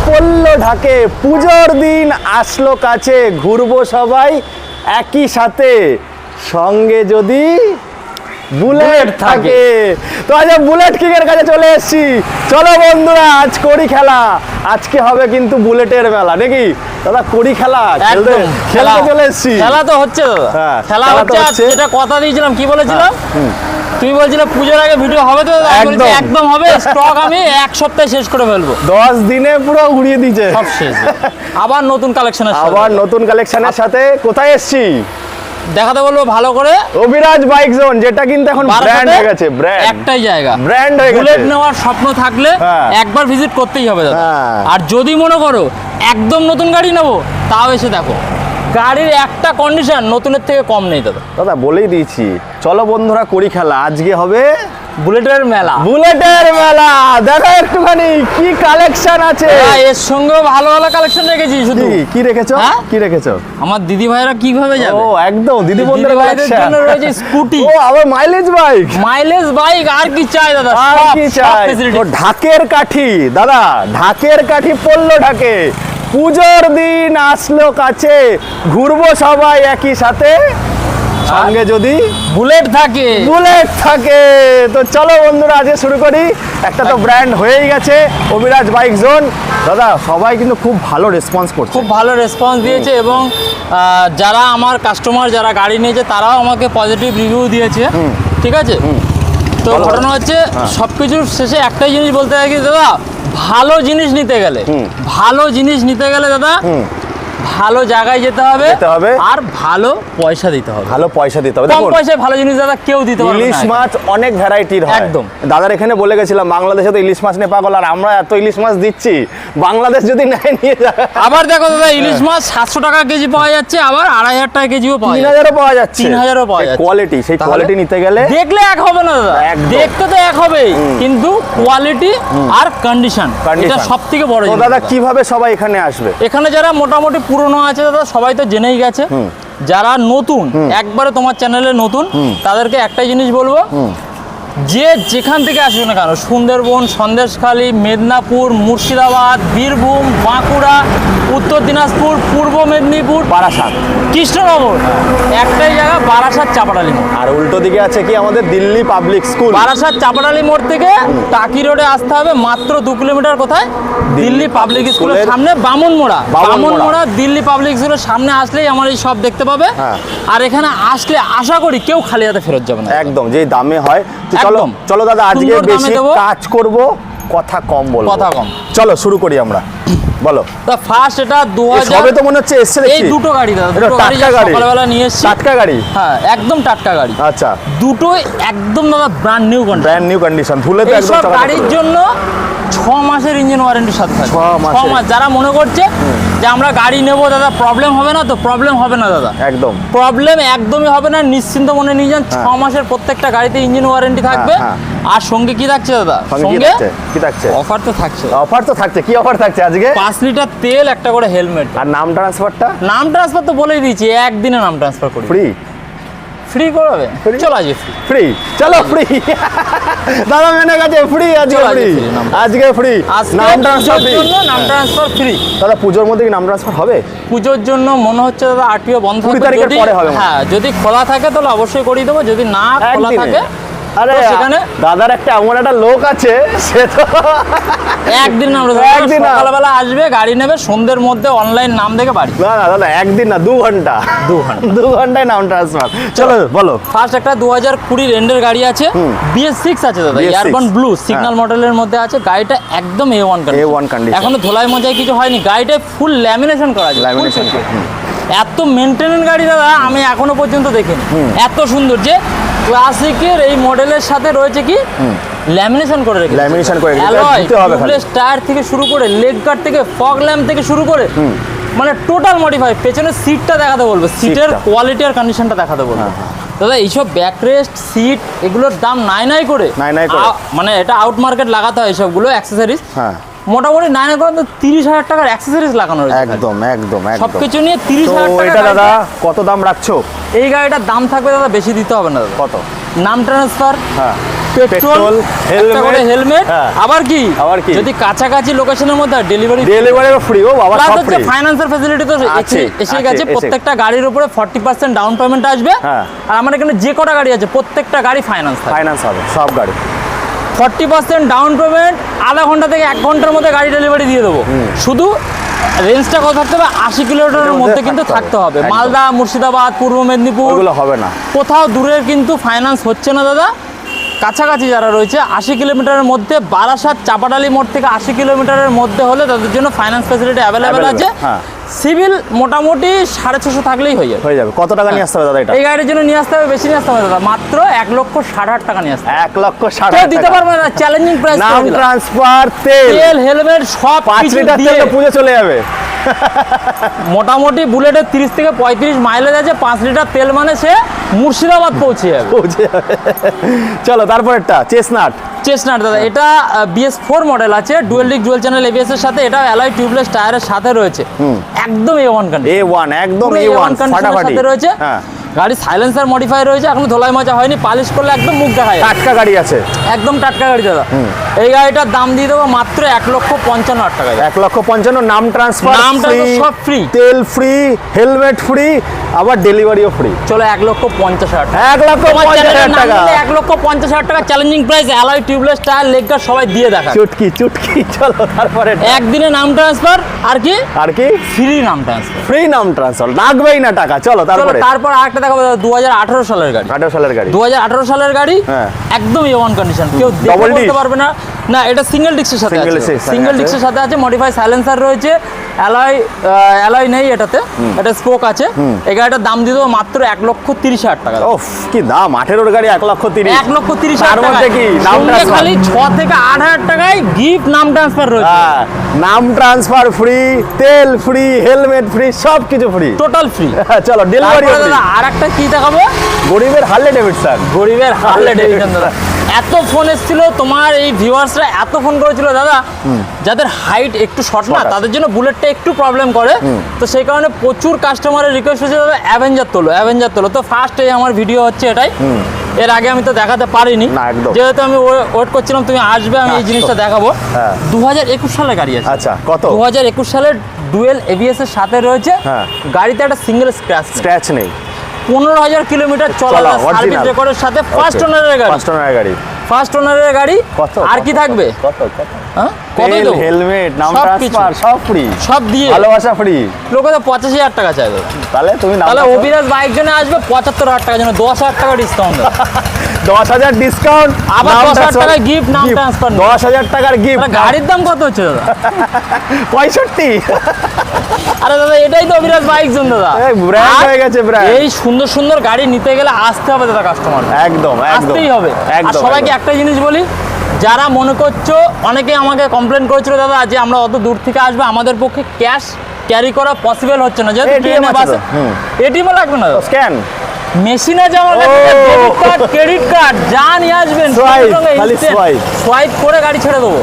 পড়ল ঢাকে, পুজোর দিন আসলো কাছে, ঘুরবো সবাই একই সাথে, সঙ্গে যদি বুলেট থাকে। তো আজ বুলেট কিংয়ের কাছে চলে এসেছি। চলো বন্ধুরা, আজ করি খেলা। আজকে হবে কিন্তু বুলেটের মেলা, নাকি দাদা? করি খেলা খেলতে চলে এসেছি। খেলা তো হচ্ছে দাদা, খেলা হচ্ছে। যেটা কথা দিয়েছিলাম, কি বলেছিলাম? তুমি বলছিলে পুজোর আগে ভিডিও হবে তো? একদম হবে। স্টক আমি এক সপ্তাহে শেষ করে ফেলবো। 10 দিনে পুরো উড়িয়ে দিয়েছে সব শেষ। আবার নতুন কালেকশনের সাথে কোথায় এসেছি দেখাতে বলবো ভালো করে। অভিরাজ বাইক জোন, যেটা কিন্তু এখন ব্র্যান্ড হয়ে গেছে। একটাই জায়গা ব্র্যান্ড হয়ে গেছে। বুলেট নেওয়ার স্বপ্ন থাকলে একবার ভিজিট করতেই হবে দাদা। আর যদি মনে করো একদম নতুন গাড়ি নেবো, তাও এসে দেখো গাড়ির একটা কন্ডিশন নতুনের থেকে কম নেই দাদা। দাদা বলেই দিয়েছি, চলো বন্ধুরা করি খেলা। আজকে হবে বুলেটের মেলা। দেখো একটুখানি কি কালেকশন আছে। এর সঙ্গেও ভালো ভালো কালেকশন রেখেছি। শুধু কি রেখেছো? কি রেখেছো? আমার দিদি ভাইরা কিভাবে যাবে? ও একদম দিদি বন্ধুদের জন্য রয়েছে স্কুটি। ও আবার মাইলেজ বাইক। আর কি চাই দাদা? আর কি চাই? তো ঢাকের কাঠি দাদা, ঢাকের কাঠি পড়লো ঢাকে, পুজোর দিন আসলো কাছে, ঘুরবো সবাই একই সাথে, সঙ্গে যদি বুলেট থাকে। তো চলো বন্ধুরা, আজকে শুরু করি। একটা তো ব্র্যান্ড হয়েই গেছে অভিরাজ বাইক জোন। দাদা সবাই কিন্তু খুব ভালো রেসপন্স করছে, খুব ভালো রেসপন্স দিয়েছে। এবং যারা আমার কাস্টমার, যারা গাড়ি নিয়েছে, তারাও আমাকে পজিটিভ রিভিউ দিয়েছে। ঠিক আছে। তো ঘটনা হচ্ছে সবকিছুর শেষে একটাই জিনিস বলতে হয় কি দাদা, ভালো জিনিস নিতে গেলে দাদা ভালো জায়গায় যেতে হবে আর ভালো পয়সা দিতে হবে। কম পয়সায় ভালো জিনিস দাদা কেউ দিতে পারবে না। ইলিশ মাছ অনেক ভ্যারাইটির হয়। একদম। দাদার এখানে বলে গেছিলাম বাংলাদেশে তো ইলিশ মাছ নিয়ে পাগল, আর আমরা এত ইলিশ মাছ দিচ্ছি, বাংলাদেশ যদি নেয় নিয়ে যায়। আবার দেখো দাদা, ইলিশ মাছ 700 টাকা কেজি পাওয়া যাচ্ছে, আবার 2500 টাকা কেজিও পাওয়া যাচ্ছে, 3000ও পাওয়া যাচ্ছে, 3000ও পাওয়া যাচ্ছে। কোয়ালিটি, সেই কোয়ালিটি নিতে গেলে দেখলে এক হবে না দাদা, দেখতে তো এক হবে, কিন্তু কোয়ালিটি আর কন্ডিশন, এটা সবথেকে বড় জিনিস। তো দাদা কিভাবে সবাই এখানে আসবে? এখানে যারা মোটামুটি পুরনো আছে দাদা, সবাই তো জেনেই গেছে। যারা নতুন, একবারে তোমার চ্যানেলে নতুন, তাদেরকে একটাই জিনিস বলবো, যে যেখান থেকে আসবে না কেন, সুন্দরবন, সন্দেশখালী, মেদিনীপুর, মুর্শিদাবাদ, বীরভূম, বাঁকুড়া, উত্তর দিনাজপুর, পূর্ব মেদিনীপুর, বারাসাত, কৃষ্ণনগর, একটাই জায়গা বারাসাত চাপাডালি মোড়। আর উল্টো দিকে আছে কি আমাদের দিল্লি পাবলিক স্কুল। বারাসাত চাপাডালি মোড় থেকে টাকি রোডে আসতে হবে মাত্র 2 কিলোমিটার। কোথায়? দিল্লি পাবলিক স্কুলের সামনে বামুনমোড়া। দিল্লি পাবলিক স্কুলের সামনে আসলেই আমার এই সব দেখতে পাবে। আর এখানে আসলে আশা করি কেউ খালি হাতে ফেরত যাবে না। একদম, যে দামে হয়। চলো দাদা, আজকে বেশি কাজ করব, কথা কম বলবো। চলো শুরু করি আমরা। বলো তো ফার্স্ট, এটা 2000 সবে তো মনে হচ্ছে এসছে দেখছি। এই দুটো গাড়ি দাদা, দুটো গাড়ি সকালবেলা নিয়ে এসেছি। টাটকা গাড়ি? হ্যাঁ, একদম টাটকা গাড়ি। আচ্ছা, দুটোই একদম দাদা ব্র্যান্ড নিউ কন্ডিশন। ধুলে তো একদম গাড়ির জন্য 6 মাসের ইঞ্জিন ওয়ারেন্টির সাথে থাকে। 6 মাস। যারা মনে করছে যে আমরা গাড়ি নেবো দাদা প্রবলেম হবে না, তো প্রবলেম হবে না দাদা, একদম প্রবলেম একদমই হবে না। নিশ্চিন্ত মনে নিয়ে যান, 6 মাসের প্রত্যেকটা গাড়িতে ইঞ্জিন ওয়ারেন্টি থাকবে। আর সঙ্গে কি থাকছে দাদা? সঙ্গে কি থাকছে? অফার তো থাকছে। কি অফার থাকছে আজকে? 5 লিটার তেল, একটা করে হেলমেট। আর নাম ট্রান্সফার তো বলেই দিয়েছি, একদিনে নাম ট্রান্সফার করি। ফ্রি করবে? চলো আজকে ফ্রি। চলো ফ্রি। দাদা মেনে গেছে ফ্রি, আজকে ফ্রি। নাম ট্রান্সফার ফ্রি। দাদা পুজোর মধ্যে কি নাম ট্রান্সফার হবে? পুজোর জন্য মনে হচ্ছে দাদা আরটিও বন্ধ হবে। 20 তারিখের পরে হবে। হ্যাঁ, যদি খোলা থাকে তাহলে অবশ্যই করিয়ে দেবো, যদি না খোলা থাকে আরে সেখানে দাদার একটা এমন একটা লোক আছে, সে তো একদিন সকালবেলা আসবে, গাড়ি নেবে, সন্ধ্যের মধ্যে অনলাইন নাম দেখে বাড়ি। না দাদা, একদিন না, 2 ঘন্টা 2 ঘন্টায় নাম ট্রান্সফার। চলো বলো। ফার্স্ট একটা 2020 রেন্ডের গাড়ি আছে, BS6 আছে দাদা, ইয়ারবান ব্লু সিগন্যাল মডেলের মধ্যে আছে। গাড়িটা একদম A1 কন্ডিশন, এখনো ধোলাই মজায় কিছু হয়নি। গাড়িটা ফুল ল্যামিনেশন করা আছে। এত মেনটেনেন্স গাড়ি দাদা আমি এখনো পর্যন্ত দেখিনি। এত সুন্দর যে ক্লাসিকের এই মডেলের সাথে রয়েছে কি ল্যামিনেশন করে রেখেছে। টায়ার থেকে শুরু করে, লেগ গার্ড থেকে, ফগ ল্যাম্প থেকে শুরু করে, মানে টোটাল মডিফাই। পেছনের সিটটা দেখাতে বলবো, সিটের কোয়ালিটি আর কন্ডিশনটা দেখাতে বলবো। দাদা এইসব ব্যাকরেস্ট, সিট, এগুলোর দাম নাই করে, মানে এটা আউট মার্কেট লাগাতে হয় এইসবগুলো অ্যাক্সেসরিজ। মোটামুটি 30,000 টাকার অ্যাক্সেসরিজ লাগানো রয়েছে। একদম সবকিছু নিয়ে 30,000 টাকা। এটা দাদা কত দাম রাখছো? এই গাড়িটার দাম থাকবে দাদা, বেশি দিতে হবে না দাদা। কত? নাম ট্রান্সফার, পেট্রোল, একটা করে হেলমেট, হ্যাঁ। আবার কি যদি কাছাকাছি লোকেশনের মধ্যে ডেলিভারি ফ্রি, ও বাবা সব ফ্রি। ফাইন্যান্সের ফ্যাসিলিটি তো এসে গেছে। প্রত্যেকটা গাড়ির উপরে 40% ডাউন পেমেন্ট আসবে। হ্যাঁ। আর আমার এখানে যে কটা গাড়ি আছে প্রত্যেকটা গাড়ি ফাইন্যান্স হবে সব গাড়ি। 40% ডাউন পেমেন্ট, আধা ঘন্টা থেকে 1 ঘন্টার মধ্যে গাড়ি ডেলিভারি দিয়ে দেবো। শুধু রেঞ্জটা কত থাকতে হবে? 80 কিলোমিটারের মধ্যে কিন্তু থাকতে হবে। মালদা, মুর্শিদাবাদ, পূর্ব মেদিনীপুর ওগুলো হবে না, কোথাও দূরের কিন্তু ফাইন্যান্স হচ্ছে না দাদা। কাছাকাছি যারা রয়েছে 80 কিলোমিটারের মধ্যে, বারাসাত চাপাডালি মোড় থেকে 80 কিলোমিটারের মধ্যে হলে তাদের জন্য ফাইন্যান্স ফ্যাসিলিটি অ্যাভেলেবেল আছে। সিভিল মোটামুটি 650 থাকলেই হয়ে যাবে। কত টাকা নিয়ে আসতে হবে দাদা এটা? এই গাড়ির জন্য নিয়ে আসতে হবে, বেশি নিয়ে আসতে হবে দাদা, মাত্র 1,60,000 টাকা নিয়ে আসতে হবে। 1,60,000 দিতে পারবে না, চ্যালেঞ্জিং প্রাইস। নাম ট্রান্সফার, তেল, হেলমেট সব 5 লিটার তেল পুজো চলে যাবে। মোটামুটি বুলেটের 30 থেকে 35 মাইলেজ আছে, 5 লিটার তেল মানে সে মুর্শিদাবাদ পৌঁছে যাবে। চলো তারপরেরটা চেসনাট দাদা, এটা BS4 মডেল আছে, dual disc dual channel ABS এর সাথে, এটা অ্যালয় টিউবলেস টায়ারের সাথে রয়েছে। একদম A1 কন্ডিশন, একদম A1 ফাটাফাটি সাথে রয়েছে। গাড়ি সাইলেন্সার মডিফাই রয়েছে, এখনো ধোলাই মজা হয়নি, পালিশ করলে একদম মুখ দেখা যায়। টাটকা গাড়ি আছে, একদম টাটকা গাড়ি দাদা। এই গাড়িটার দাম দিয়ে দেবো মাত্র 1,55,000 টাকা। 1,55,000, নাম ট্রান্সফার সব ফ্রি, তেল ফ্রি, হেলমেট ফ্রি, আবার ডেলিভারিও ফ্রি। চলো 1,50,000 টাকা। 1,50,000 টাকা, 1,50,000 টাকা challenging price. Alloy tubeless tyre, leg guard সবাই দিয়ে দেখা। চুটকি। চলো তারপরে একদিনে নাম ট্রান্সফার, আর কি ফ্রি নাম ট্রান্সফার। ফ্রি নাম ট্রান্সফার, লাগবেই না টাকা। চলো তারপর আরেকটা দেখাবো 2018 সালের গাড়ি। 2018 সালের গাড়ি, একদম A1 কন্ডিশন, কেউ দেখে বলতে পারবে না। না, এটা সিঙ্গেল ডিস্কের সাথে আছে, সিঙ্গেল ডিস্কের সাথে আছে, মডিফাই সাইলেন্সার রয়েছে, অ্যালয় নেই এটাতে, এটা স্পোক আছে। এই গাড়িটার দাম দিয়ে দেবো মাত্র 1,30,000 টাকা। ওফ, কি দাম! 18 গাড়ি 1,30,000। 1,30,000 টাকা কি নাম ট্রান্সফার? খালি 6 থেকে 8,000 টাকায় গিফট নাম ট্রান্সফার রয়েছে। নাম ট্রান্সফার ফ্রি, তেল ফ্রি, হেলমেট ফ্রি, সব কিছু ফ্রি, টোটাল ফ্রি। চলো ডেলিভারি ফ্রি। আর একটা কি দেখাবো? গরিবের হার্লে ডেভিডসন। দাদা, এত ফোন এসেছিল তোমার, এই ভিউয়ার্সরা এত ফোন করেছিল দাদা, যাদের হাইট একটু শর্ট না, তাদের জন্য বুলেটটা একটু প্রবলেম করে। তো সেই কারণে প্রচুর কাস্টমারের রিকোয়েস্ট হচ্ছে দাদা অ্যাভেঞ্জার তোলো। তো ফার্স্ট এই আমার ভিডিও হচ্ছে এটাই। এর আগে আমি তো দেখাতে পারিনি, যেহেতু আমি ওয়েট করছিলাম তুমি আসবে, আমি এই জিনিসটা দেখাবো। 2021 সালের গাড়ি আছে। আচ্ছা, কত? 2021 সালের ডুয়েল ABS এর সাথে রয়েছে। গাড়িতে একটা সিঙ্গেল স্ক্র্যাচ নেই। 15,000 কিলোমিটার চলা, সার্ভিস রেকর্ডের সাথে ফার্স্ট ওনারের গাড়ি। আর কি থাকবে? কত দেবো? হেলমেট, নাম ট্রান্সফার সব ফ্রি, সব দিয়ে ভালোবাসা ফ্রি। লোকে তো 85,000 টাকা চাইবে। তাহলে অভিরাজ বাইক জন্য আসবে 75,000 টাকার জন্য 10,000 টাকা ডিসকাউন্ট। 10,000 ডিসকাউন্ট, আবার 10,000 টাকা গিফট, নাম ট্রান্সফার। 10,000 টাকার গিফট। গাড়ির দাম কত হচ্ছে দাদা? 65। আরে দাদা, এটাই তো অভিরাজ বাইক জোন দাদা, ব্র্যান্ড হয়ে গেছে ব্র্যান্ড। এই সুন্দর সুন্দর গাড়ি নিতে গেলে আসতে হবে দাদা, কাস্টমার একদম আসতেই হবে। আর সবাইকে একটা জিনিস বলি, যারা মনে করছো, অনেকে আমাকে কমপ্লেন করেছিল দাদা যে আমরা অত দূর থেকে আসবো, আমাদের পক্ষে ক্যাশ ক্যারি করা পসিবল হচ্ছে না, যেহেতু ট্রেনে বাসে এটিএমও লাগবে না, স্ক্যান মেশিন আছে আমার কাছে, ডেবিট কার্ড, ক্রেডিট কার্ড যা নিয়ে আসবেন সোয়াইপ করে গাড়ি ছেড়ে দেবো।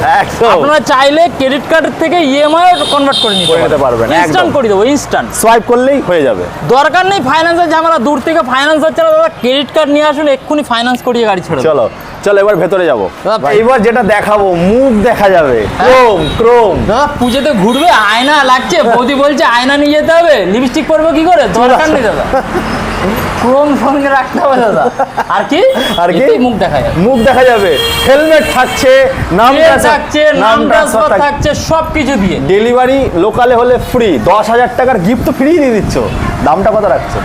আপনারা চাইলে ক্রেডিট কার্ডের থেকে ইএমআই কনভার্ট করে নিতে পারবেন, ইনস্ট্যান্ট করে দেবো, ইনস্ট্যান্ট সোয়াইপ করলেই হয়ে যাবে। দরকার নেই ফাইন্যান্সের ঝামেলা, দূর থেকে ফাইন্যান্স হচ্ছে না দাদা, ক্রেডিট কার্ড নিয়ে আসুন, এক্ষুনি ফাইন্যান্স করিয়ে গাড়ি ছেড়ে দেবো। চলো এবার ভেতরে যাবো। এবার যেটা দেখাবো, মুখ দেখা যাবে, ক্রোম। দাদা পুজোতে ঘুরবে, আয়না লাগছে, বৌদি বলছে আয়না নিয়ে যেতে হবে, লিপস্টিক করবো কি করে? দরকার নেই দাদা, ক্রোম সঙ্গে রাখতে হবে দাদা। আর কি মুখ দেখা যাবে, হেলমেট থাকছে, নাম ট্রান্সফার থাকছে, সবকিছু দিয়ে ডেলিভারি লোকালে হলে ফ্রি। 10,000 টাকার গিফট তো ফ্রি দিয়ে দিচ্ছ। দামটা কত রাখছো?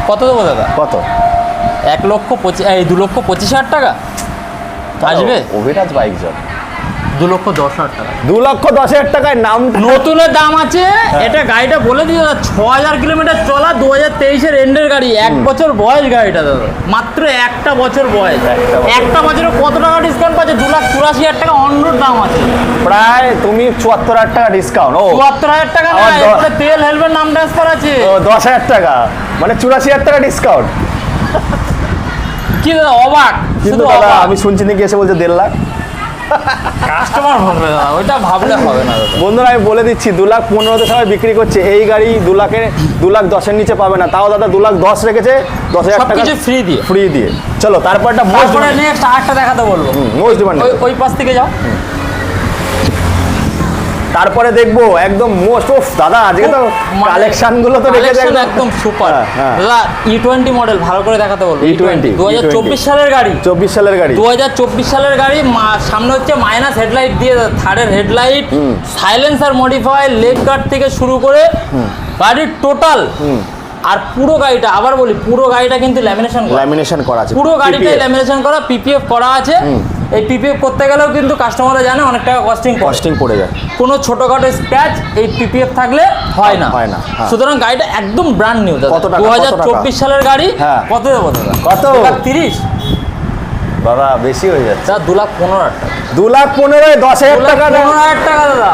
কত দেবো দাদা? কত? 2,25,000 টাকা আসবে। অভিরাজ বাইক জব 2,10,000 টাকা। 2,10,000 টাকায় নাম নতুনের দাম আছে। এটা গাড়িটা বলে দিই দাদা, 6,000 কিলোমিটার চলা, 2023-এর এন্ডের গাড়ি, 1 বছর বয়স গাড়িটা দাদা, মাত্র 1টা বছর বয়স। 1টা বছরে কত টাকা ডিসকাউন্ট পাচ্ছে? 2,84,000 টাকা অন রোড দাম আছে, প্রায় তুমি 74,000 টাকা ডিসকাউন্ট। 74,000 টাকা না, এরপরে তেল হেলমেট নাম ট্রান্সফার আছে। 10,000 টাকা মানে 84,000 টাকা ডিসকাউন্ট। কি দাদা অবাক, শুধু দাদা আমি শুনছি নাকি এসে বলছে 1.5 লাখ। কাস্টমার ভাববে না, ওইটা ভাবলে হবে না দাদা। বন্ধুরা আমি বলে দিচ্ছি 2,15,000 সবাই বিক্রি করছে, এই গাড়ি 2,10,000 নিচে পাবে না। তাও দাদা 2,10,000 রেখেছে, 10,000 টাকা সবকিছু ফ্রি দিয়ে। ফ্রি দিয়ে। চলো তারপরটা তারপরে নেক্সট আরেকটা দেখাতে বলবো, মোস্ট ডিমান্ড। ওই পাশ থেকে যাও। তারপরে দেখবো একদম মোস্ট অফ দাদা আজকে তো কালেকশন গুলো তো রেখে কালেকশন দেখো একদম সুপার। হ্যাঁ। দাদা E20 মডেল ভালো করে দেখাতে বলবো। E20 2024 সালের গাড়ি, 24 সালের গাড়ি, 2024 সালের গাড়ি। সামনে হচ্ছে মাইনাস হেডলাইট দিয়ে, থার্ডের headlight, silencer modify, leg guard থেকে শুরু করে গাড়ির টোটাল। আর পুরো গাড়িটা আবার বলি, পুরো গাড়িটা কিন্তু ল্যামিনেশন করা আছে, পুরো গাড়িটাই PPF ল্যামিনেশন করা, পিপিএফ করা আছে। এই পিপিএফ করতে গেলেও কিন্তু কাস্টমাররা জানে অনেক টাকা কস্টিং পড়ে যায়। কোনো ছোটখাটো স্ক্র্যাচ এই পিপিএফ থাকলে হয় না। হ্যাঁ। সুতরাং গাড়িটা একদম ব্র্যান্ড নিউ দাদা। কত টাকা? 2024 সালের গাড়ি। হ্যাঁ। কত দেবো দাদা? কত? 30 বাবা বেশি হয়ে যাচ্ছে। দাদা 2,15,000 টাকা। 2,15,000 10,000 টাকা, 2,15,000 টাকা দাদা।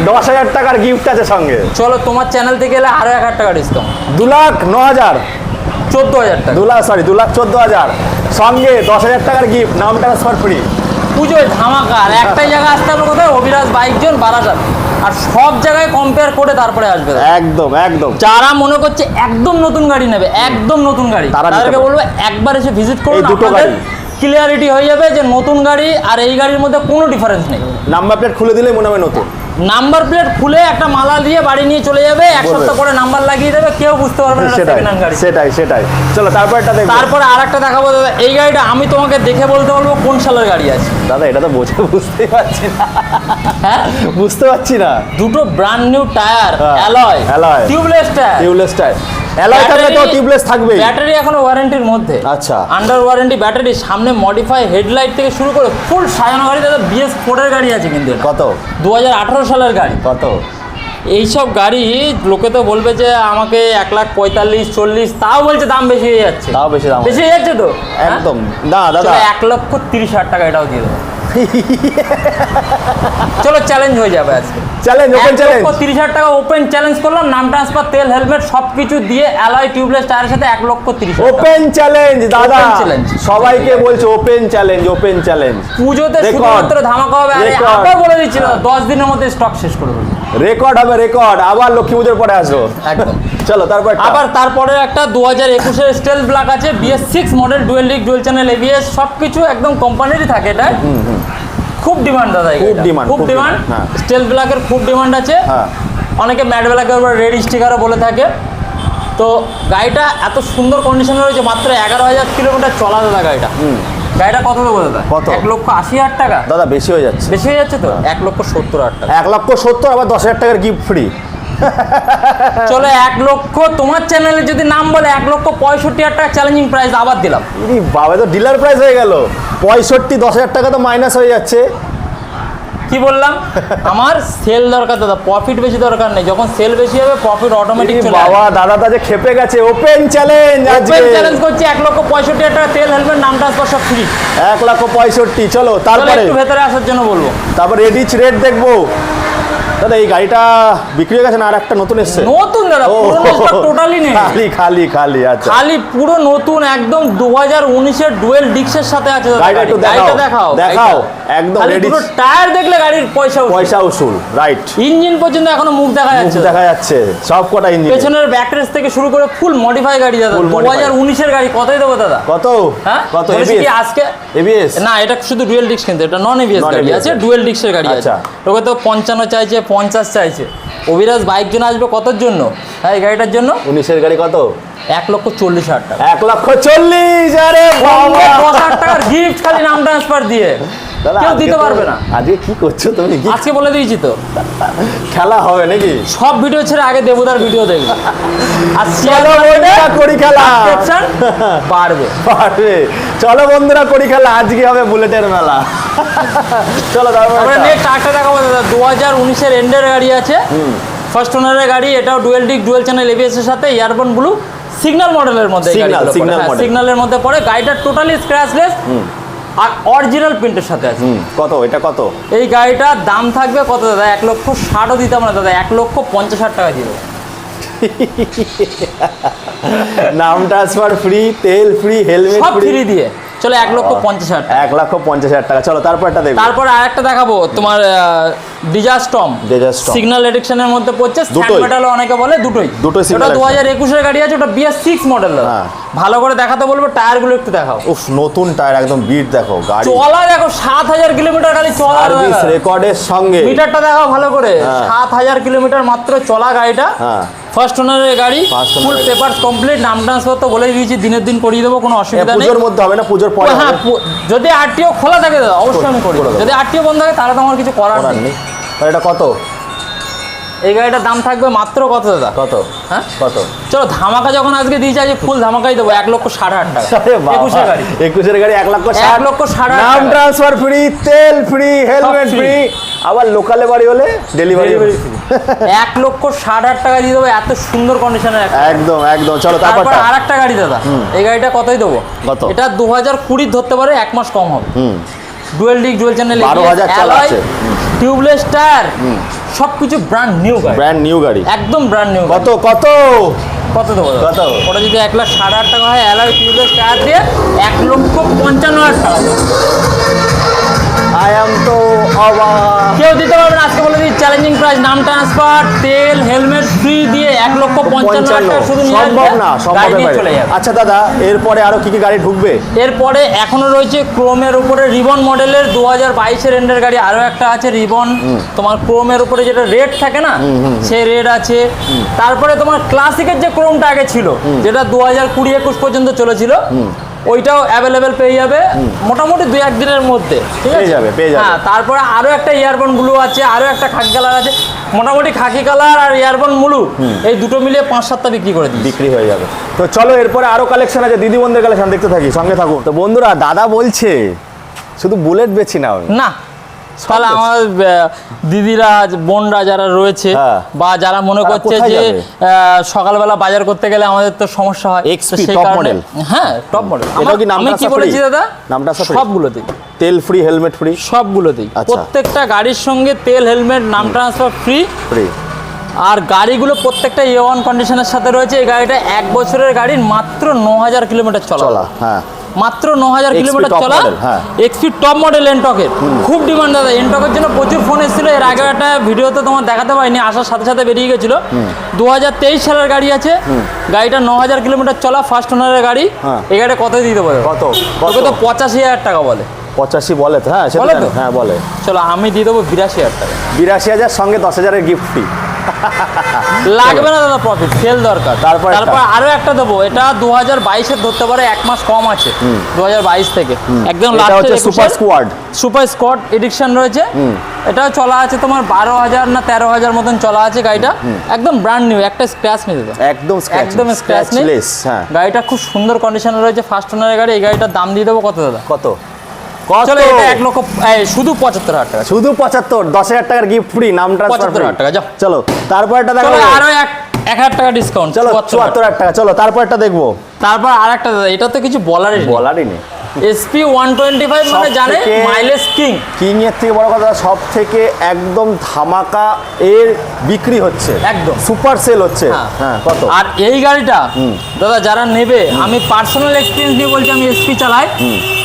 10,000 টাকার গিফট আছে সঙ্গে। চলো তোমার চ্যানেল থেকে এলে আরো 1,000 টাকা ডিসকাউন্ট। 2,09,000 14,000 টাকা। 2,14,000 সঙ্গে 10,000 টাকার গিফট, নাম ট্রান্সফার ফ্রি। পুজোয় ধামাকা। আর একটাই জায়গায় আসতে হবে কোথায়? Abhiraj bike zone, Barasat. আর সব জায়গায় কম্পেয়ার করে তারপরে আসবে দাদা। একদম একদম। যারা মনে করছে একদম নতুন গাড়ি নেবে, একদম নতুন গাড়ি, তারা নিতে তাদেরকে পারে। বলবো একবার এসে ভিজিট করুন। এই দুটো আপনাদের গাড়ি। ক্লিয়ারিটি হয়ে যাবে যে নতুন গাড়ি আর এই গাড়ির মধ্যে কোনো ডিফারেন্স নেই। নাম্বার প্লেট খুলে দিলে মনে হবে নতুন। নাম্বার প্লেট খুলে একটা মালা দিয়ে বাড়ি নিয়ে চলে যাবে, এক বলবে। সপ্তাহ পরে নাম্বার লাগিয়ে দেবে, কেউ বুঝতে পারবে না সেটাই সেকেন্ড হ্যান্ড গাড়ি। সেটাই। চলো তারপরটা দেখো। তারপরে আরেকটা দেখাবো দাদা। এই গাড়িটা আমি তোমাকে দেখে বলতে বলবো কোন সালের গাড়ি আছে। দাদা এটা তো বুঝতেই পারছি না, হ্যাঁ, বুঝতে পারছি না। দুটো ব্র্যান্ড নিউ টায়ার, হ্যাঁ, alloy, alloy। Tubeless tyre. Tubeless tyre, alloy থাকলে তো টিউবলেস থাকবেই। ব্যাটারি এখনো ওয়ারেন্টির মধ্যে। আচ্ছা। আন্ডার ওয়ারেন্টি ব্যাটারি, সামনে মডিফাই হেডলাইট থেকে শুরু করে ফুল সাজানো গাড়ি দাদা। BS4 এর গাড়ি আছে কিন্তু এটা। কত? 2018 সালের গাড়ি। কত? এইসব গাড়ি লোকে তো বলবে যে আমাকে 1,45,000 40, তাও বলছে দাম বেশি হয়ে যাচ্ছে। তাও বেশি দাম বেশি হয়ে যাচ্ছে তো। একদম না দাদা। 1,30,000 টাকা এটাও দিয়ে দেবো। চলো চ্যালেঞ্জ হয়ে যাবে আজকে। Challenge, open challenge. 1,30,000 টাকা ওপেন চ্যালেঞ্জ করলাম। নাম ট্রান্সফার, তেল, হেলমেট সবকিছু দিয়ে অ্যালয় টিউবলেস টায়ারের সাথে 1,30,000 ওপেন চ্যালেঞ্জ দাদা, Open challenge। সবাইকে বলছে ওপেন চ্যালেঞ্জ, ওপেন চ্যালেঞ্জ। পুজোতে Record। শুধুমাত্র ধামাকা হবে। আরে Record। আবার বলে দিচ্ছি দাদা, 10 দিনের মধ্যে স্টক শেষ করে দেবো। রেকর্ড হবে, রেকর্ড। আবার লক্ষ্মী পুজোর পরে আসো একদম। চলো তারপর আবার তারপরে একটা 2021 এর স্টেল ব্ল্যাক আছে, BS6 মডেল, ডুয়েল ডিক, ডুয়েল চ্যানেল ABS, সবকিছু একদম কোম্পানিরই থাকে এটা। খুব ডিমান্ড দাদা, খুব demand, খুব খুব ডিমান্ড। demand, হ্যাঁ। স্টেল ব্ল্যাকের খুব ডিমান্ড আছে। হ্যাঁ। অনেকে ম্যাট ব্ল্যাকের উপর রেড স্টিকারও বলে থাকে। তো গাড়িটা এত সুন্দর কন্ডিশনে রয়েছে, মাত্র 11,000 কিলোমিটার চলা দাদা গাড়িটা। গাড়িটা কত দেবো দাদা? কত? 1,80,000 টাকা। দাদা বেশি হয়ে যাচ্ছে। বেশি হয়ে যাচ্ছে তো? 1,70,000 টাকা। 1,70,000 আবার 10,000 টাকার গিফট ফ্রি। চলো 1 লক্ষ, তোমার চ্যানেলে যদি নাম বলে 1,65,000 টাকা চ্যালেঞ্জিং প্রাইস আবার দিলাম। ইরি বাবা, তো ডিলার প্রাইস হয়ে গেল 65, 10,000 টাকা তো মাইনাস হয়ে যাচ্ছে। কি বললাম? আমার সেল দরকার দাদা, প্রফিট বেশি দরকার নেই। যখন সেল বেশি হবে প্রফিট অটোমেটিক ইরি চলে বাবা, আসবে। দাদা তাজে খেপে গেছে। ওপেন চ্যালেঞ্জ আজকে। ওপেন চ্যালেঞ্জ করছি, 1,65,000 টাকা তেল, হেলমেট, নাম ট্রান্সফার সব ফ্রি। 1,65,000। চলো চলো তারপরে একটু ভেতরে আসার জন্য বলবো। তারপর রেডিচ রেট দেখবো। দাদা এই গাড়িটা বিক্রি হয়ে গেছে না আর একটা নতুন এসছে? নতুন দাদা, পুরনো স্টক টোটালি নেই। খালি আচ্ছা। খালি পুরো নতুন একদম 2019 এর ডুয়েল ডিক্সের সাথে আছে দাদা। গাড়িটা একটু গাড়িটা দেখাও। একদম খালি রেডি। দুটো টায়ার দেখলে গাড়ির পয়সা উঠবে। পয়সা উসুল, রাইট। ইঞ্জিন পর্যন্ত এখনো মুখ দেখা যাচ্ছে। দেখা যাচ্ছে সব কটা ইঞ্জিন। পেছনের ব্যাকরেস থেকে শুরু করে ফুল মডিফাই গাড়ি দাদা। Full modify। 2019 এর গাড়ি, কতই দেবো দাদা? কত? হ্যাঁ, কত? বলেছি কি আজকে এবিএস? না, এটা শুধু ডুয়েল ডিস্ক, কিন্তু এটা নন এবিএস গাড়ি Non-ABS আছে, গাড়ি। ডুয়েল ডিস্কের গাড়ি আছে। আচ্ছা। তোকে তো 55 চাইছে, 50 চাইছে। অভিরাজ বাইক জন্য আসবে কতর জন্য? হ্যাঁ, এই গাড়িটার জন্য 19-এর গাড়ি কত? 1,40,000 টাকা। 1,40,000। আরে বাবা, 10,000 টাকার গিফট খালি নাম ট্রান্সফার দিয়ে। দাদা কেউ আজকে দিতে তো- পারবে না। আজকে কি করছো তুমি? কি আজকে বলে দিয়েছি তো, খেলা হবে নাকি? সব ভিডিও ছেড়ে আগে দেবুদার ভিডিও দেখবে। আর চলো বন্ধুরা করি খেলা। সাবস্ক্রিপশন বাড়বে। পারবে। চলো বন্ধুরা করি খেলা। আজকে হবে বুলেটের মেলা। চলো তারপরে আমরা একটা। নেক্সট আরেকটা দেখাবো দাদা। 2019 এর এন্ডের গাড়ি আছে, ফার্স্ট ওনারের গাড়ি। এটাও ডুয়েল ডিক, ডুয়েল চ্যানেল ABS এর সাথে, ইয়ারবন ব্লু, সিগন্যাল মডেলের মধ্যে। Signal model। সিগন্যালের মধ্যে পড়ে। গাড়িটা টোটালি স্ক্র্যাচলেস আর অরিজিনাল প্রিন্টের সাথে আছে। কত এটা? কত? এই গাড়িটার দাম থাকবে কত দাদা? 1,60,000 দিতাম না দাদা, 1,50,000 টাকা দিয়ে দেবো। নাম ট্রান্সফার ফ্রি, তেল ফ্রি, হেলমেট সব ফ্রি। ফ্রি দিয়ে। চলো 1,50,000 টাকা। 1,50,000 টাকা। চলো তারপরটা দেখবো। তারপর আরেকটা দেখাবো তোমার ডিজাস্টম Digastrom। সিগন্যাল এডিকশনের মধ্যে পড়ছে, স্ট্যান্ড দুটোই। মেটাল অনেকে বলে, দুটোই signal ওটা 2021 এর গাড়ি আছে, ওটা BS6 মডেল। হ্যাঁ। ভালো করে দেখাতে বলবো, টায়ারগুলো একটু দেখাও। উফ, নতুন টায়ার, একদম বিট দেখো গাড়ি, চলা দেখো 7,000 কিলোমিটার গাড়ি চলা, সার্ভিস রেকর্ডের সঙ্গে। মিটারটা দেখাও ভালো করে, হ্যাঁ। 7,000 কিলোমিটার মাত্র চলা গাড়িটা। হ্যাঁ। ফার্স্ট ওনারের গাড়ি, First owner ফুল এর পেপার কমপ্লিট, নাম ট্রান্সফার তো বলেই দিয়েছি, দিনের দিন করিয়ে দেবো, কোনো অসুবিধা নেই। পুজোর মধ্যে হবে না, পুজোর পরে হ্যাঁ, হবে? যদি আরটিও খোলা থাকে দাদা অবশ্যই আমি করি, করে দেবো। যদি আরটিও বন্ধ থাকে তাহলে তো আমার কিছু করার করার নেই। নেই। তাহলে এটা কত? এই গাড়িটার দাম থাকবে মাত্র কত দাদা? কত? হ্যাঁ কত? চলো ধামাকা যখন আজকে দিয়েছে, আজকে ফুল ধামাকাই দেবো, 1,60,000 টাকা। আরে বাবা, 21 এর গাড়ি, 21 এর গাড়ি 1,60,000। 1,60,000 নাম টাকা। ট্রান্সফার ফ্রি, তেল ফ্রি, হেলমেট free। ফ্রি, আবার লোকালে বাড়ি হলে ডেলিভারি। 1,60,000 টাকা দিয়ে দেবো, এত সুন্দর কন্ডিশনের একটা। একদম একদম। চলো তারপর তারপরটা। আর একটা গাড়ি দাদা, এই গাড়িটা কতই দেবো? কত? এটা 2020 ধরতে পারে, 1 মাস কম হবে। ডুয়েল ডিক, ডুয়েল চ্যানেল, 12,000 চালা আছে। টিউবলেস টায়ার, সবকিছু ব্র্যান্ড নিউ গাড়ি, ব্র্যান্ড নিউ গাড়ি। একদম ব্র্যান্ড নিউ। কত কত? কত দেবো দাদা? কত? ওটা যদি 1,60,000 টাকা হয়, অ্যালয় টিউবলেস টায়ার দিয়ে 1,55,000 টাকা। আই এম তো অবাক। কেউ দিতে পারবে না, আজকে বলে দিই চ্যালেঞ্জিং প্রাইস, নাম ট্রান্সফার, তেল, হেলমেট ফ্রি দিয়ে 1,55,000 টাকা শুধু নিয়ে সম্ভব আসবে, না, সম্ভব গাড়ি নিয়ে নয়। চলে যাবে। আচ্ছা দাদা, এরপরে আরো কি কি গাড়ি ঢুকবে? এরপরে এখনো রয়েছে ক্রোমের উপরে রিবন মডেলের 2022 এর এন্ডের গাড়ি, আরো একটা আছে রিবন, তোমার ক্রোমের উপরে যেটা রেড থাকে না, সেই রেড আছে। তারপরে তোমার ক্লাসিকের যে ক্রোমটা আগে ছিল, যেটা 2020-21 পর্যন্ত চলেছিল, ওইটাও অ্যাভেলেবেল পেয়ে যাবে মোটামুটি 2-1 দিনের মধ্যে, ঠিক আছে? পেয়ে যাবে, পেয়ে যাবে। হ্যাঁ, তারপরে আরো একটা ইয়ারবন ব্লু আছে, আরো একটা খাকি কালার আছে, মোটামুটি খাকি কালার আর ইয়ারবন ব্লু এই দুটো মিলিয়ে 5-7টা বিক্রি করে দিই। বিক্রি হয়ে যাবে। তো চলো এরপরে আরো কালেকশন আছে, দিদি বোনদের কালেকশন দেখতে থাকি, সঙ্গে থাকুন। তো বন্ধুরা, দাদা বলছে শুধু বুলেট বেচি না আমি। না, তাহলে আমার দিদিরা বোনরা যারা রয়েছে, হ্যাঁ। বা যারা মনে তারা করছে কোথায় যে যাবে? সকালবেলা বাজার করতে গেলে আমাদের তো সমস্যা হয়, XP তো সেই top কারণে- model। হ্যাঁ, টপ মডেল। এটাও কি নাম আমি কি ট্রান্সফার বলেছি free? দাদা? নাম ট্রান্সফার free? সবগুলোতেই, তেল ফ্রি, হেলমেট ফ্রি। সবগুলোতেই, আচ্ছা। প্রত্যেকটা গাড়ির সঙ্গে তেল, হেলমেট, নাম ট্রান্সফার ফ্রি। ফ্রি। আর গাড়িগুলো প্রত্যেকটা A1 কন্ডিশনের সাথে রয়েছে। এই গাড়িটা 1 বছরের গাড়ি, মাত্র 9,000 কিলোমিটার চলা। হ্যাঁ। মাত্র 9,000 XP কিলোমিটার top চলা। model, হ্যাঁ। এক্সপি টপ মডেল এনটকের খুব ডিমান্ড দাদা, এনটকের জন্য প্রচুর ফোন এসেছিল। এর আগে একটা ভিডিওতে তোমার দেখাতে পারিনি, আসার সাথে সাথে বেরিয়ে গেছিল। 2023 সালের গাড়ি আছে, গাড়িটা 9,000 কিলোমিটার চলা, ফার্স্ট ওনারের গাড়ি। হ্যাঁ। এই গাড়িটা কতই দিতে পারবে? কত? ওকে তো 85,000 টাকা বলে। 85 বলে তো? হ্যাঁ, সেটা বলে জানি। তো? হ্যাঁ বলে। চলো আমি দিয়ে দেবো 82,000 টাকা। 82,000 সঙ্গে 10,000-এর গিফট ফ্রি। লাগবে না দাদা, প্রফিট সেল দরকার। তারপর তারপর আরো একটা দেবো, এটা 2022-এর ধরতে পারে, 1 মাস কম আছে 2022 থেকে, একদম এটা লাস্টে হচ্ছে super squad. Super Scott addiction রয়েছে। এটাও চলা আছে তোমার 12,000 না 13,000 মতন চলা আছে গাড়িটা, একদম ব্র্যান্ড নিউ, একটা স্ক্র্যাচ নেই দাদা, একদম একদম স্ক্র্যাচ নেই। স্ক্র্যাচলেস। হ্যাঁ। গাড়িটা খুব সুন্দর কন্ডিশনে রয়েছে, ফার্স্ট ওনারের গাড়ি। এই গাড়িটার দাম দিয়ে দেবো কত দাদা? কত? চলো এটা 1 লক্ষ, শুধু 75,000 টাকা। শুধু 75, 10,000 টাকার গিফট ফ্রি, নাম ট্রান্সফার 75,000 টাকা, যাও। চলো তারপর একটা দেখো। চলো আরো 1,000 টাকা ডিসকাউন্ট, চলো 74,000 টাকা। চলো তারপর একটা দেখবো। তারপর আরেকটা দাদা, এটা তো কিছু বলারই নেই। বলারই নেই। SP 125 মানে জানে সবথেকে- মাইলেজ কিং। কিং এর থেকে বড় কথা, সব থেকে একদম ধামাকা এর বিক্রি হচ্ছে, একদম সুপার সেল হচ্ছে। হ্যাঁ। হ্যাঁ, কত? আর এই গাড়িটা দাদা যারা নেবে, আমি পার্সোনাল এক্সপিরিয়েন্স দিয়ে বলছি, আমি SP চালাই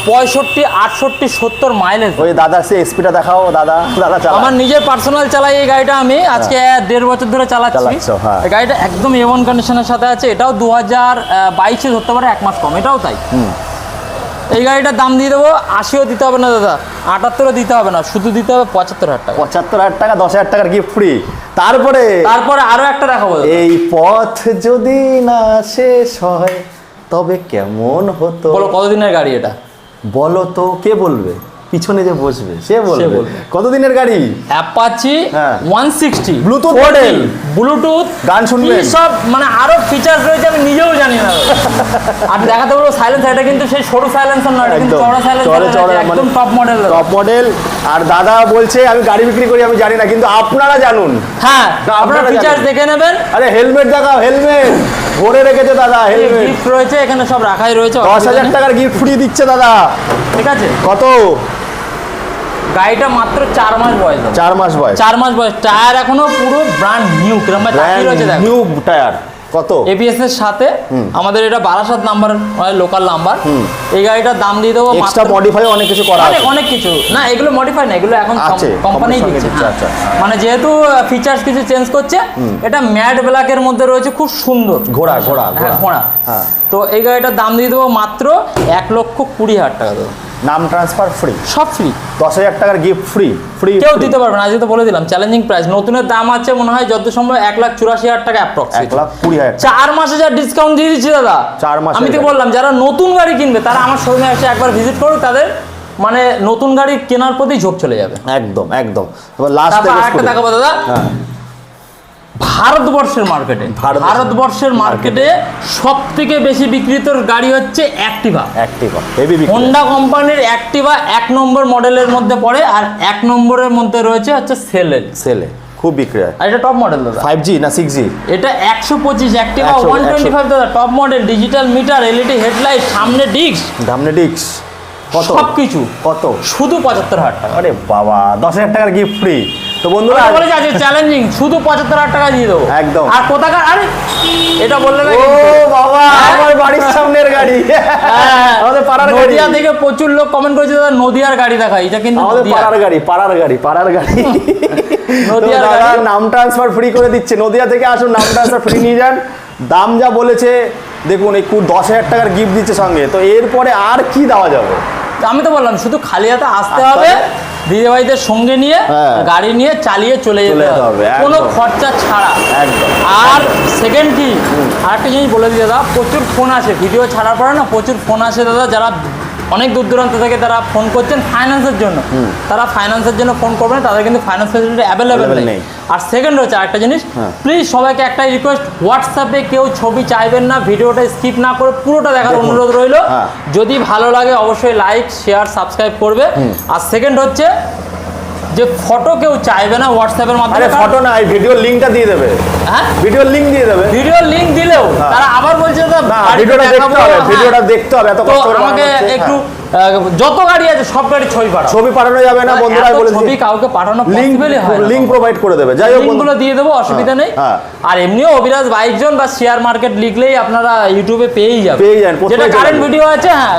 65, 68, 70 মাইলেজ। ওই দাদা সে এসপিটা দেখাও। দাদা চালা। আমার নিজের পার্সোনাল চালাই এই গাড়িটা, আমি আজকে 1.5 বছর ধরে চালাচ্ছি। চালাচ্ছো, হ্যাঁ। এই গাড়িটা একদম A1 কন্ডিশনের সাথে আছে। এটাও 2022-এ ধরতে পারে, 1 মাস কম, এটাও তাই। এই গাড়িটার দাম দিয়ে দেবো 80ও দিতে হবে না দাদা, 78ও দিতে হবে না, শুধু দিতে হবে 75,000 টাকা। 75,000 টাকা, 10,000 টাকার গিফট ফ্রি। তারপরে আরো একটা দেখাবো দাদা। এই পথ যদি না শেষ হয় তবে কেমন হতো। বলো কতদিনের গাড়ি এটা? বলো তো, কে বলবে? পিছনে যে বসবে সে বলবে। বলবে। কতদিনের গাড়ি? অ্যাপাচি হ্যাঁ। 160 Bluetooth 40, model। ব্লুটুথ, গান শুনবেন। কি সব মানে আরো ফিচার্স রয়েছে, আমি নিজেও জানি না। আর দেখাতে বলবো সাইলেন্স, এটা কিন্তু সেই সরু সাইলেন্সার নয়, এটা কিন্তু একদম চড়া সাইলেন্সার, চড়া, একদম টপ মডেল। Top model. আর দাদা বলছে আমি গাড়ি বিক্রি করি, আমি জানি না, কিন্তু আপনারা জানুন। হ্যাঁ, না, আপনারা আপনারা ফিচার্স জানেন। দেখে নেবেন। আরে হেলমেট দেখাও, হেলমেট ভরে রেখেছে দাদা, হেলমেট। গিফট রয়েছে এখানে, সব রাখাই রয়েছে, 10,000 টাকার গিফট ফ্রি দিচ্ছে দাদা। ঠিক আছে। কত? গাড়িটা মাত্র 4 মাস বয়স দাদা। 4 মাস বয়স। 4 মাস বয়স, টায়ার এখনো পুরো ব্র্যান্ড নিউ, কিরকম ভাই তাকিয়ে রয়েছে দেখো। New tyre. কত? ABS এর সাথে আমাদের এটা 12 নাম্বার লোকাল নাম্বার। এই গাড়িটার দাম দিয়ে দেবো এক্সট্রা মডিফাই অনেক কিছু করা আছে, অনেক কিছু না, এগুলো মডিফাই না, এগুলো এখন কোম্পানি দিচ্ছে। আচ্ছা মানে যেহেতু ফিচার্স কিছু চেঞ্জ করছে, এটা ম্যাট ব্ল্যাকের মধ্যে রয়েছে, খুব সুন্দর ঘোড়া। হ্যাঁ, তো এই গাড়িটার দাম দিয়ে দেবো মাত্র 1,20,000 টাকা দেবো। নাম ট্রান্সফার ফ্রি, সব ফ্রি। 10,000 টাকার গিফট ফ্রি কেউ দিতে পারবে না, আজকে তো বলে দিলাম চ্যালেঞ্জিং প্রাইস। নতুনের দাম আছে মনে হয় যত সম্ভব 1,84,000 টাকা অ্যাপ্রক্স। 1,20,000 4 মাসে যা ডিসকাউন্ট দিয়ে দিচ্ছি দাদা। 4 মাসে আমি তো বললাম যারা নতুন গাড়ি কিনবে তারা আমার শোরুমে এসে একবার ভিজিট করুক, তাদের মানে নতুন গাড়ি কেনার প্রতি ঝোঁক চলে যাবে। একদম। এবার লাস্ট একটা দেখাবো দাদা, ভারতবর্ষের মার্কেটে সব থেকে বেশি বিক্রিত গাড়ি হচ্ছে অ্যাক্টিভা। হেভি বিক্রি। হোন্ডা কোম্পানির অ্যাক্টিভা 1 নম্বর মডেলের মধ্যে পড়ে, আর 1 নম্বরের মধ্যে রয়েছে হচ্ছে সেলে খুব বিক্রি হয়। আর এটা টপ মডেল দাদা, 5G না 6G? এটা 125 অ্যাক্টিভা 125 দাদা, top model, digital meter, LED headlight, সামনে ডিস্ক, কত? সবকিছু কত? শুধু 75,000 টাকা। আরে বাবা, 10,000 টাকার গিফট ফ্রি। তো বন্ধুরা বলে যাচ্ছে চ্যালেঞ্জিং, শুধু 75,000 টাকা দিয়ে দেবো একদম। আর কোথাকার, আরে এটা বললে না ও বাবা, আমার বাড়ির সামনের গাড়ি, আমাদের পাড়ার গাড়ি। নদিয়া থেকে প্রচুর লোক কমেন্ট করেছে দাদা নদিয়ার গাড়ি দেখাই, এটা কিন্তু আমাদের পাড়ার গাড়ি নদিয়ার গাড়ি। নাম ট্রান্সফার ফ্রি করে দিচ্ছে, নদিয়া থেকে আসুন, নাম ট্রান্সফার ফ্রি নিয়ে যান। দাম যা বলেছে দেখুন, এই 10,000 টাকার গিফট দিচ্ছে সঙ্গে, তো এরপরে আর কি দেওয়া যাবে? আমি তো বললাম শুধু খালি হাতে আসতে হবে, দিদিভাইদের সঙ্গে নিয়ে গাড়ি নিয়ে চালিয়ে চলে যেতে হবে, কোনো খরচা ছাড়া একদম। আর সেকেন্ড কি, আরেকটা জিনিস বলে দিই দাদা, প্রচুর ফোন আসে ভিডিও ছাড়ার পরে না, প্রচুর ফোন আসে দাদা, যারা অনেক দূর দূরান্ত থেকে তারা ফোন করছেন ফাইন্যান্সের জন্য, তারা ফাইন্যান্সের জন্য ফোন করবেন, তাদের কিন্তু ফাইন্যান্স ফেসিলিটি অ্যাভেলেবেল নেই। আর সেকেন্ড হচ্ছে আরেকটা জিনিস, প্লিজ সবাইকে একটাই রিকোয়েস্ট, হোয়াটসঅ্যাপে কেউ ছবি চাইবেন না, ভিডিওটা স্কিপ না করে পুরোটা দেখার অনুরোধ রইল। যদি ভালো লাগে অবশ্যই লাইক শেয়ার সাবস্ক্রাইব করবে। আর সেকেন্ড হচ্ছে যে ফটো কেউ চাইবে না হোয়াটসঅ্যাপের মাধ্যমে, ফটো না, এই ভিডিওর লিংকটা দিয়ে দেবে। হ্যাঁ, ভিডিওর লিংক দিয়ে দেবে। ভিডিওর লিংক দিলেও তারা আবার বলছে দাদা ভিডিওটা দেখতে হবে, এত কষ্ট করে আমাকে একটু যত গাড়ি আছে সব গাড়ি ছবি পাঠানো যাবে না বন্ধুরা, বলে ছবি কাউকে পাঠানো পসিবলই হয় না, লিংক প্রোভাইড করে দেবে, যাই হোক লিংকগুলো দিয়ে দেবো, অসুবিধা নেই। আর এমনিও অভিরাজ বাইক জোন বা শেয়ার মার্কেট লিখলেই আপনারা ইউটিউবে পেয়েই যাবেন, যেটা কারেন্ট ভিডিও আছে। হ্যাঁ,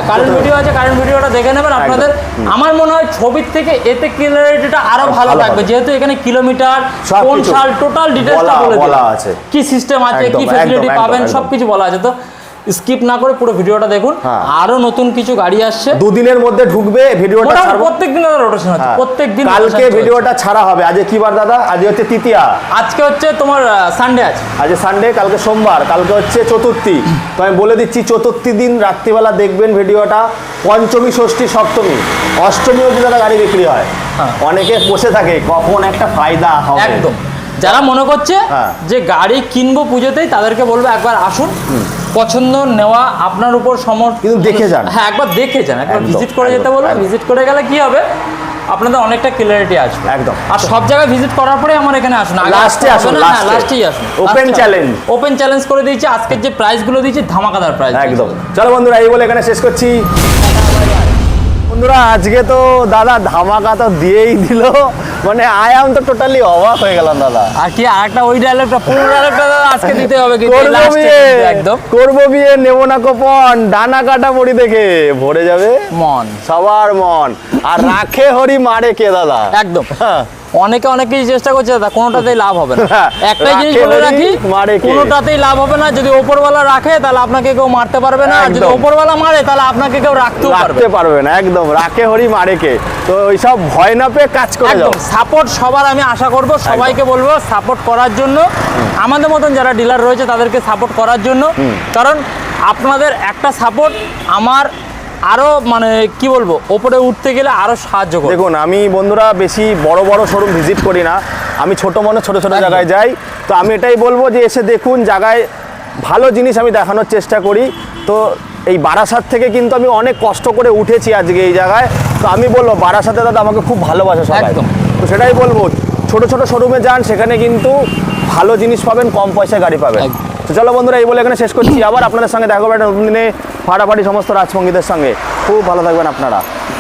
কারেন্ট ভিডিওটা দেখে নেবেন আপনাদের। আমার মনে হয় ছবির থেকে এতে ক্লিয়ারিটিটা আরো ভালো থাকবে, যেহেতু এখানে কিলোমিটার, কোন সাল, টোটাল ডিটেইলসটা বলা আছে, কি সিস্টেম আছে, কি ফ্যাসিলিটি পাবেন, সবকিছু বলা আছে। তো স্কিপ না করে পুরো ভিডিওটা দেখুন, আরো নতুন কিছু গাড়ি আসছে, দুদিনের মধ্যে ঢুকবে ভিডিওটা, প্রত্যেকদিন রোটেশন হচ্ছে, প্রত্যেকদিন। কালকে ভিডিওটা ছাড়া হবে। আজকে কি বার দাদা? আজকে হচ্ছে তৃতীয়া, আজকে হচ্ছে তোমার সানডে আছে, আজকে সানডে, কালকে সোমবার, কালকে হচ্ছে চতুর্থী। তো আমি বলে দিচ্ছি, চতুর্থী দিন রাত্রিবেলা দেখবেন ভিডিওটা, পঞ্চমী, ষষ্ঠী, সপ্তমী, অষ্টমী অবধি দাদা গাড়ি বিক্রি হয়। অনেকে বসে থাকে কখন একটা ফায়দা হবে। একদম, যারা মনে করছে যে গাড়ি কিনবো পুজোতেই, তাদেরকে বলবো একবার আসুন, পছন্দ নেওয়া আপনার উপর কিন্তু দেখে যান। হ্যাঁ, একবার দেখে যান, একবার ভিজিট করে যেতে বলবো। ভিজিট করে গেলে কি হবে, আপনাদের অনেকটা ক্লিয়ারিটি আসবে একদম। আর সব জায়গায় ভিজিট করার পরে আমার এখানে আসুন, লাস্টেই আসুন। ওপেন চ্যালেঞ্জ করে দিয়েছি, আজকের যে প্রাইসগুলো দিয়েছি ধামাকাদার প্রাইস একদম। চলো বন্ধুরা, এই বলে এখানে শেষ করছি। বন্ধুরা, আজকে তো দাদা ধামাকা তো দিয়েই দিল, মানে আই এম তো টোটালি অবাক হয়ে গেলাম দাদা। আর কি আরেকটা ওই ডায়লগটা, পুরো ডায়লগটা দাদা আজকে দিতে হবে, কিন্তু একদম করবো বিয়ে, নেবো না কোপন, ডানা কাটা পড়ি দেখে ভরে যাবে মন, সবার মন। আর রাখে হরি মারে কে দাদা, একদম। অনেকে অনেক কিছু চেষ্টা করছে দাদা, কোনোটাতেই লাভ হবে না। একটাই জিনিস বলে রাখি, কোনোটাতেই লাভ হবে না। যদি ওপরওয়ালা রাখে তাহলে আপনাকে কেউ মারতে পারবে না, আর যদি ওপরওয়ালা মারে তাহলে আপনাকে কেউ রাখতে পারবে না। একদম, রাখে হরি মারে কে। তো ওইসব ভয় না পেয়ে কাজ করে যাও। সাপোর্ট সবার আমি আশা করব, সবাইকে বলবো সাপোর্ট করার জন্য, আমাদের মতন যারা ডিলার রয়েছে তাদেরকে সাপোর্ট করার জন্য। কারণ আপনাদের একটা সাপোর্ট আমার আরো মানে কি বলবো, ওপরে উঠতে গেলে আরো সাহায্য করে। দেখুন, আমি বন্ধুরা বেশি বড় বড় শোরুম ভিজিট করি না, আমি ছোট ছোট জায়গায় যাই। তো আমি এটাই বলবো যে এসে দেখুন, জায়গায় ভালো জিনিস আমি দেখানোর চেষ্টা করি। তো এই বারাসাত থেকে কিন্তু আমি অনেক কষ্ট করে উঠেছি আজকে এই জায়গায়। তো আমি বলবো বারাসাতে দাদা আমাকে খুব ভালোবাসে সবাই। তো সেটাই বলবো, ছোট ছোট শোরুমে যান, সেখানে কিন্তু ভালো জিনিস পাবেন, কম পয়সায় গাড়ি পাবেন। তো চলো বন্ধুরা, এই বলে এখানে শেষ করছি। আবার আপনাদের সঙ্গে দেখা হবে একটা নতুন দিনে, ফাটাফাটি সমস্ত রাজসঙ্গীদের সঙ্গে। খুব ভালো থাকবেন আপনারা।